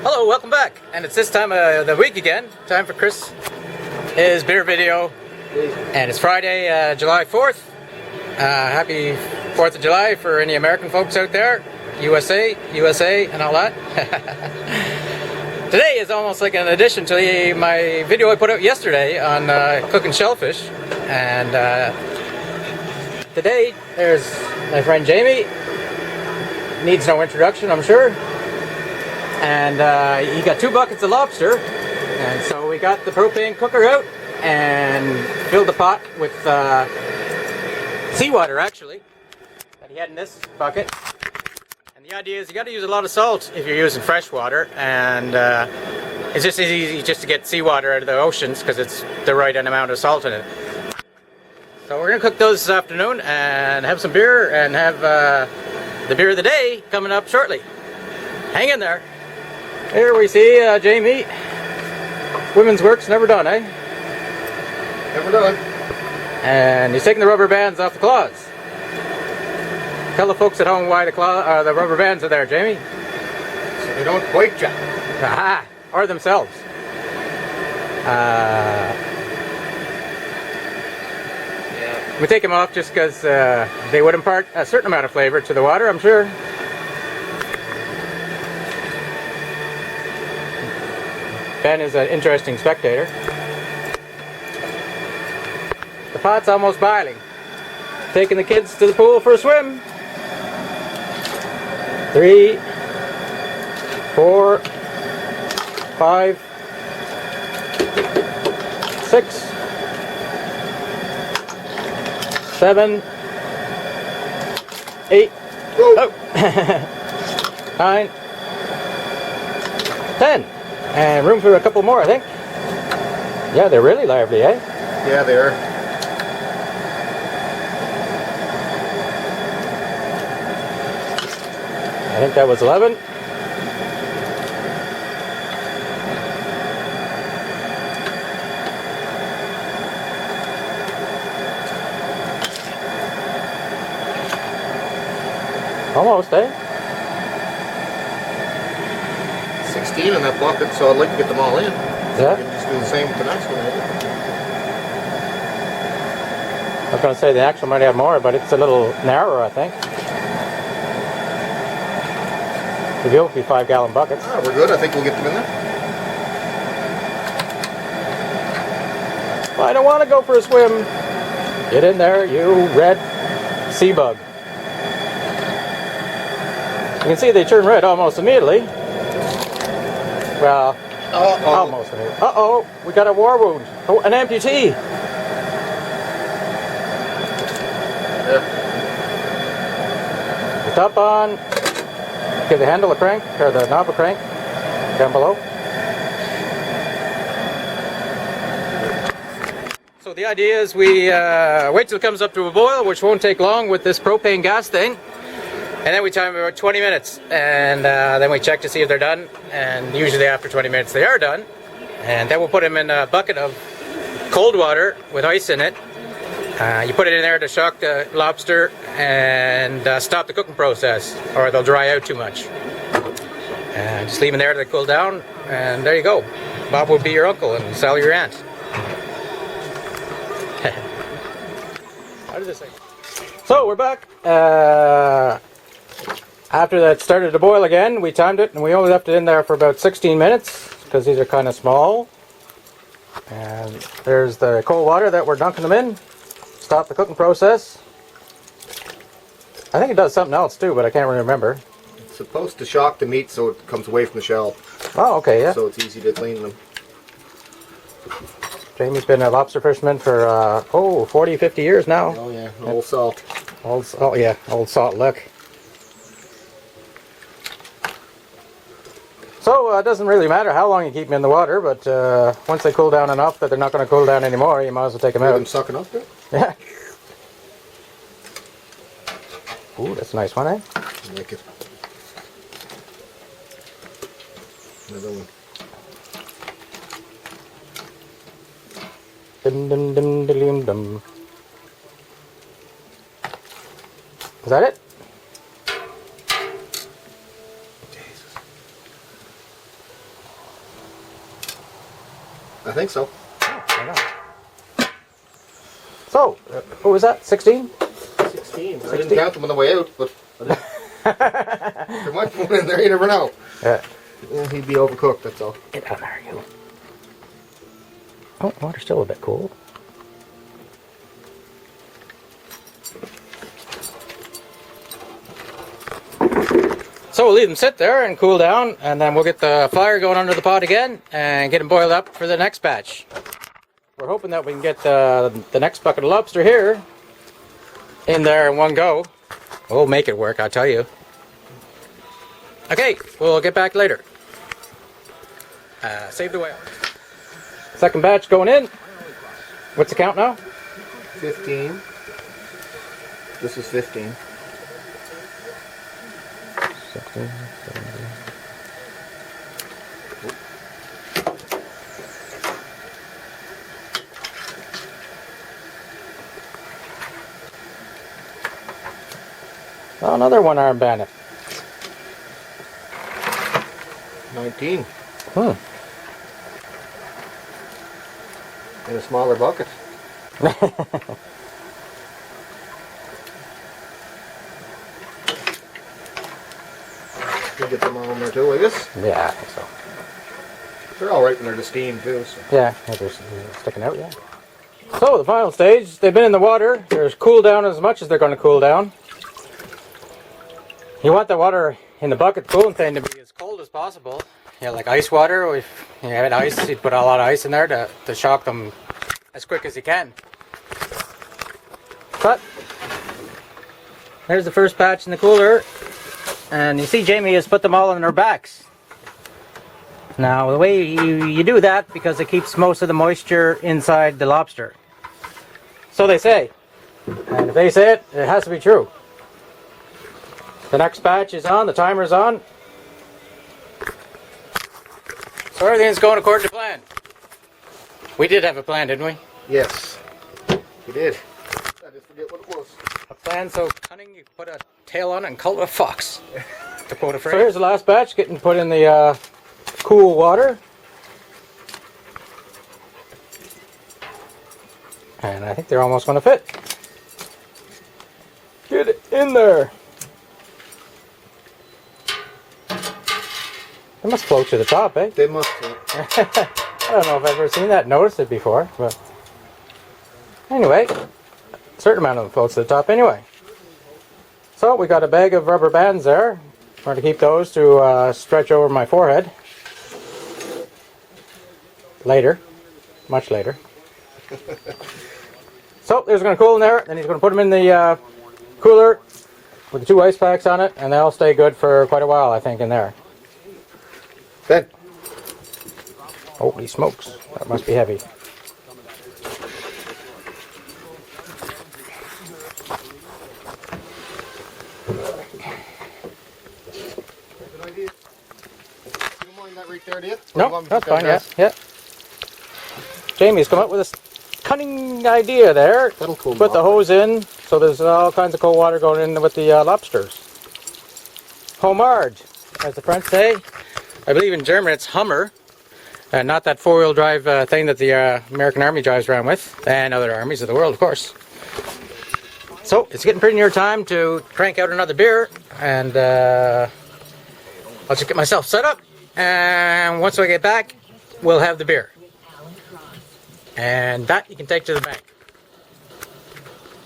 Hello, welcome back. And it's this time of the week again. Time for Chris' beer video. And it's Friday, July 4th. Happy 4th of July for any American folks out there. USA, and all that. Today is almost like an addition to my video I put out yesterday on cooking shellfish. And today, there's my friend Jamie. Needs no introduction, I'm sure. And he got 2 buckets of lobster. And so we got the propane cooker out and filled the pot with seawater, actually, that he had in this bucket. And the idea is you got to use a lot of salt if you're using fresh water, and it's just easy just to get seawater out of the oceans because it's the right amount of salt in it. So we're going to cook those this afternoon and have some beer and have the beer of the day coming up shortly. Hang in there. Here we see Jamie. Women's work's never done, eh? Never done. And he's taking the rubber bands off the claws. Tell the folks at home why the rubber bands are there, Jamie. So they don't bite you. Aha! Or themselves. Yeah. We take them off just because they would impart a certain amount of flavor to the water, I'm sure. Ben is an interesting spectator. The pot's almost boiling. Taking the kids to the pool for a swim. 3, 4, 5, 6, 7, 8, oh. 9, 10. And room for a couple more, I think. Yeah, they're really lively, eh? Yeah, they are. I think that was 11. Almost, eh? 16 in that bucket, so I'd like to get them all in. Yeah. You can just do the same with the next one. I was going to say the next one might have more, but it's a little narrower, I think. If you'll be 5-gallon buckets. Ah, we're good. I think we'll get them in there. Well, I don't want to go for a swim. Get in there, you red sea bug. You can see they turn red almost immediately. Well, almost immediately. Uh-oh, we got a war wound. Oh, an amputee. Yeah. The top on. Give the handle a crank, or the knob a crank, down below. So the idea is we wait till it comes up to a boil, which won't take long with this propane gas thing. And then we time about 20 minutes, and then we check to see if they're done. And usually after 20 minutes they are done. And then we'll put them in a bucket of cold water with ice in it. You put it in there to shock the lobster and stop the cooking process, or they'll dry out too much. And just leave them there to cool down, and there you go. Bob will be your uncle and Sally your aunt. How did this thing? So we're back. After that started to boil again, we timed it, and we only left it in there for about 16 minutes because these are kind of small. And there's the cold water that we're dunking them in. Stop the cooking process. I think it does something else too, but I can't really remember. It's supposed to shock the meat so it comes away from the shell. Oh, okay, yeah. So it's easy to clean them. Jamie's been a lobster fisherman for 40, 50 years now. Oh yeah, old salt. Old salt lick. So it doesn't really matter how long you keep them in the water, but once they cool down enough that they're not going to cool down anymore, you might as well take them out. Them sucking up there? Yeah. Ooh, that's a nice one, eh? I like it. Another one. Dum dum dum dum dum. Is that it? I think so. I know. So, what was that? 16? 16. I didn't count them on the way out, but there might be one in there. You never know. Yeah. Yeah, he'd be overcooked. That's all. Get out there, you. Oh, water's still a bit cool. So we'll leave them sit there and cool down, and then we'll get the fire going under the pot again and get them boiled up for the next batch. We're hoping that we can get the next bucket of lobster here in there in one go. We'll make it work, I'll tell you. Okay, we'll get back later. Save the whale. Second batch going in. What's the count now? 15. This is 15. 16, 17. Oh, another one-armed bandit. 19. Hmm. In a smaller bucket. You get them all in there too, I guess. Yeah, I think so. They're all right when they're to steam too. So. Yeah, they're sticking out, yeah. So, the final stage, they've been in the water. They're cooled down as much as they're going to cool down. You want the water in the bucket cooling thing to be as cold as possible. Yeah, like ice water. If you had ice, you'd put a lot of ice in there to shock them as quick as you can. But, there's the first batch in the cooler. And you see Jamie has put them all on their backs. Now the way you do that, because it keeps most of the moisture inside the lobster. So they say. And if they say it, it has to be true. The next batch is on, the timer's on. So everything's going according to plan. We did have a plan, didn't we? Yes. You did. I just forget what it was. A plan so cunning you put a tail on it and call it a fox. To quote a phrase. So here's the last batch getting put in the cool water. And I think they're almost going to fit. Get it in there. They must float to the top, eh? They must. I don't know if I've ever seen that, noticed it before, but anyway, a certain amount of them floats to the top anyway. So we got a bag of rubber bands there. I'm going to keep those to stretch over my forehead. Later. Much later. So there's going to cool in there, then he's going to put them in the cooler with the 2 ice packs on it, and they'll stay good for quite a while, I think, in there. Good. Holy smokes, that must be heavy. No, that's fine, yeah. Jamie's come up with a cunning idea there. That'll cool Put the hose in, so there's all kinds of cold water going in with the lobsters. Homard, as the French say. I believe in German it's Hummer, not that 4-wheel drive thing that the American Army drives around with, and other armies of the world, of course. So, it's getting pretty near time to crank out another beer, and I'll just get myself set up, and once I get back, we'll have the beer. And that you can take to the bank.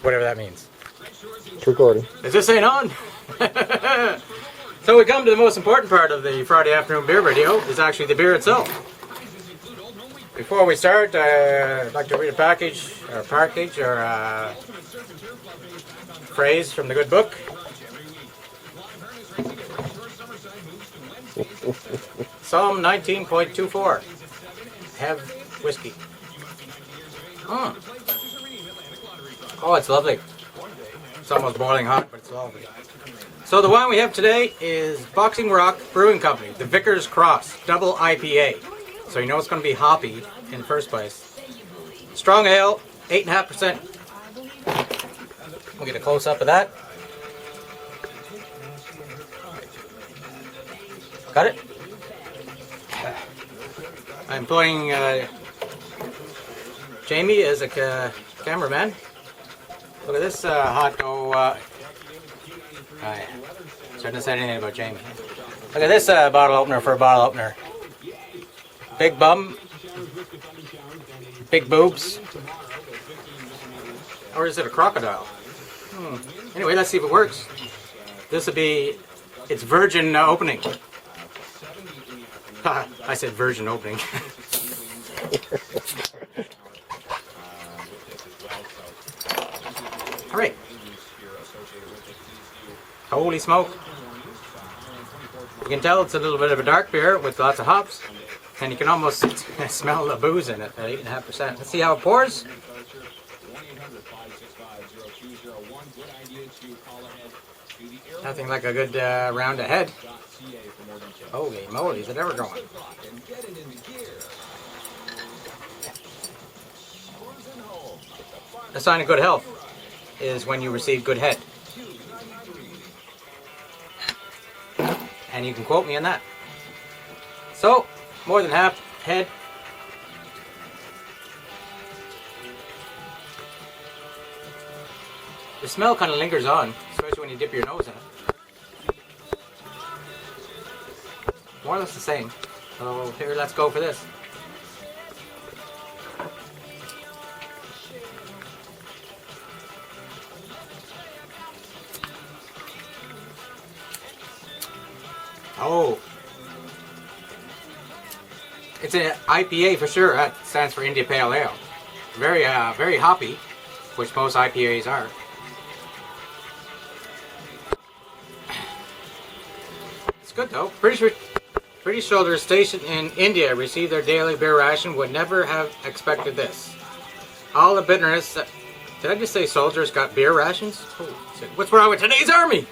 Whatever that means. It's recording. Is this ain't on? So we come to the most important part of the Friday afternoon beer video, is actually the beer itself. Before we start, I'd like to read a package, or phrase from the good book. Psalm 19.24. Have whiskey. Oh, it's lovely. It's almost boiling hot, but it's lovely. So the wine we have today is Boxing Rock Brewing Company, the Vicar's Cross Double IPA. So you know it's going to be hoppy in the first place. Strong ale, 8.5%. We'll get a close-up of that. Got it? I'm putting Jamie is a cameraman. Look at this hot dough. Right. Shouldn't have said anything about Jamie. Look at this bottle opener for a bottle opener. Big bum. Big boobs. Or is it a crocodile? Anyway, let's see if it works. This will be its virgin opening. I said virgin opening. Alright. Holy smoke. You can tell it's a little bit of a dark beer with lots of hops. And you can almost smell the booze in it at 8.5%. Let's see how it pours. Nothing like a good round ahead. Holy moly, is it ever going? A sign of good health is when you receive good head. And you can quote me on that. So, more than half head. The smell kind of lingers on, especially when you dip your nose in it. More or less the same. So here, let's go for this. Oh, it's an IPA for sure. That stands for India Pale Ale. Very, very hoppy, which most IPAs are. It's good though. British soldiers stationed in India received their daily beer ration would never have expected this. All the bitterness. Did I just say soldiers got beer rations? Oh, what's wrong with today's army?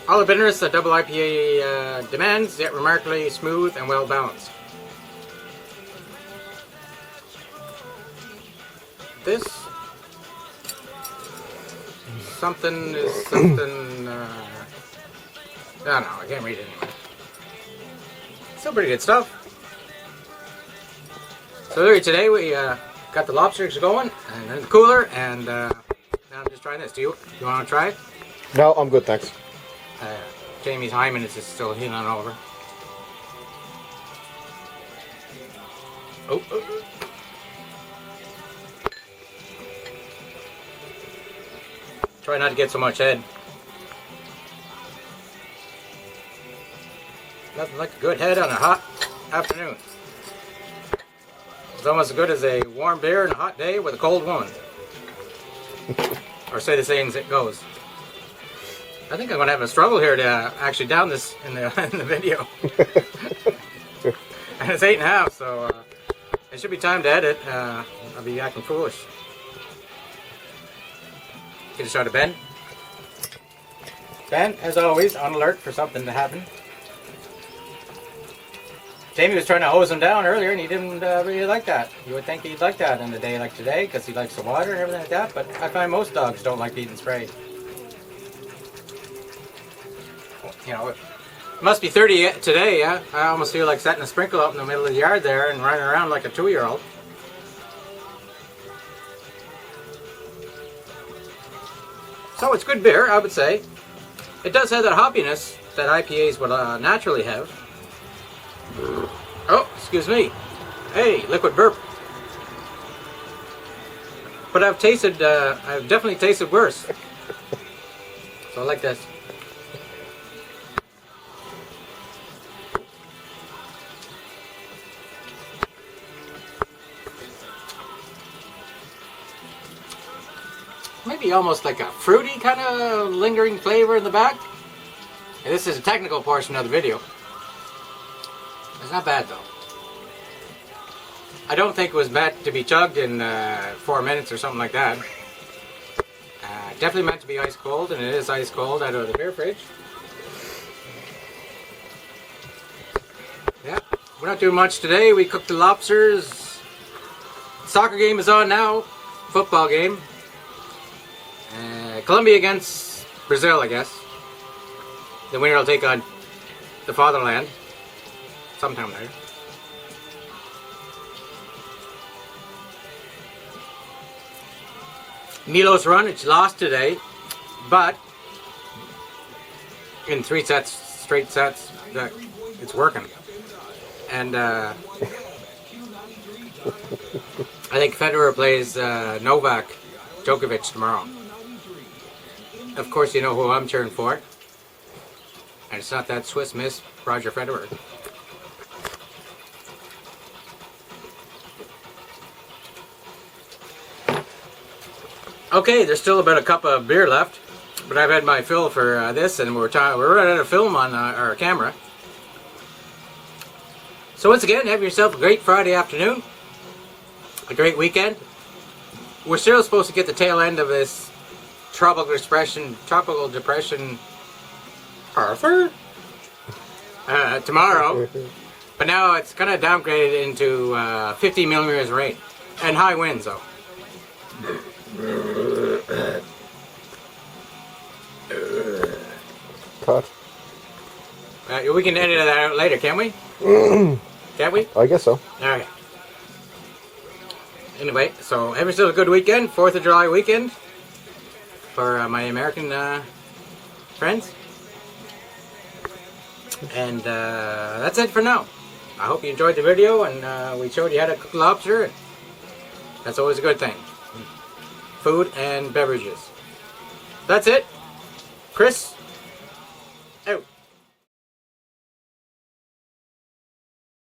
All the bitterness that double IPA demands, yet remarkably smooth and well balanced. This something is something. I don't know. I can't read it anyway. Still pretty good stuff. So there, today we got the lobsters going and they're in the cooler, and now I'm just trying this. Do you want to try it? No, I'm good, thanks. Jamie's hymen is just still healing over. Oh. Try not to get so much head. Nothing like a good head on a hot afternoon. It's almost as good as a warm beer on a hot day with a cold one. Or say the saying as it goes. I think I'm going to have a struggle here to actually down this in the video. And it's 8.5, so it should be time to edit. I'll be acting foolish. Get a shot of Ben. Ben, as always, on alert for something to happen. Jamie was trying to hose him down earlier, and he didn't really like that. You would think he'd like that on a day like today, because he likes the water and everything like that, but I find most dogs don't like being sprayed. You know, it must be 30 today, yeah? I almost feel like setting a sprinkle up in the middle of the yard there and running around like a 2-year-old. So it's good beer, I would say. It does have that hoppiness that IPAs would naturally have. Oh, excuse me. Hey, liquid burp. But I've definitely tasted worse. So I like this. Maybe almost like a fruity kind of lingering flavor in the back. And this is a technical portion of the video. It's not bad though. I don't think it was meant to be chugged in 4 minutes or something like that. Definitely meant to be ice cold, and it is ice cold out of the beer fridge. Yeah, we're not doing much today. We cooked the lobsters. Soccer game is on now. Football game. Colombia against Brazil, I guess. The winner will take on the fatherland sometime later. Milos Raonic lost today, but in 3 straight sets, it's working. And I think Federer plays Novak Djokovic tomorrow. Of course, you know who I'm cheering for. And it's not that Swiss miss, Roger Federer. Okay, there's still about a cup of beer left, but I've had my fill for this, and we're running out of film on our camera. So once again, have yourself a great Friday afternoon, a great weekend. We're still supposed to get the tail end of this tropical depression, Arthur, tomorrow, but now it's kind of downgraded into 50 millimeters of rain and high winds, though. Cut. We can edit that out later, can't we? Can't we? I guess so. Alright. Anyway, so have yourself a good weekend, 4th of July weekend, for my American friends. And that's it for now. I hope you enjoyed the video, and we showed you how to cook lobster. That's always a good thing. Food and beverages. That's it. Chris,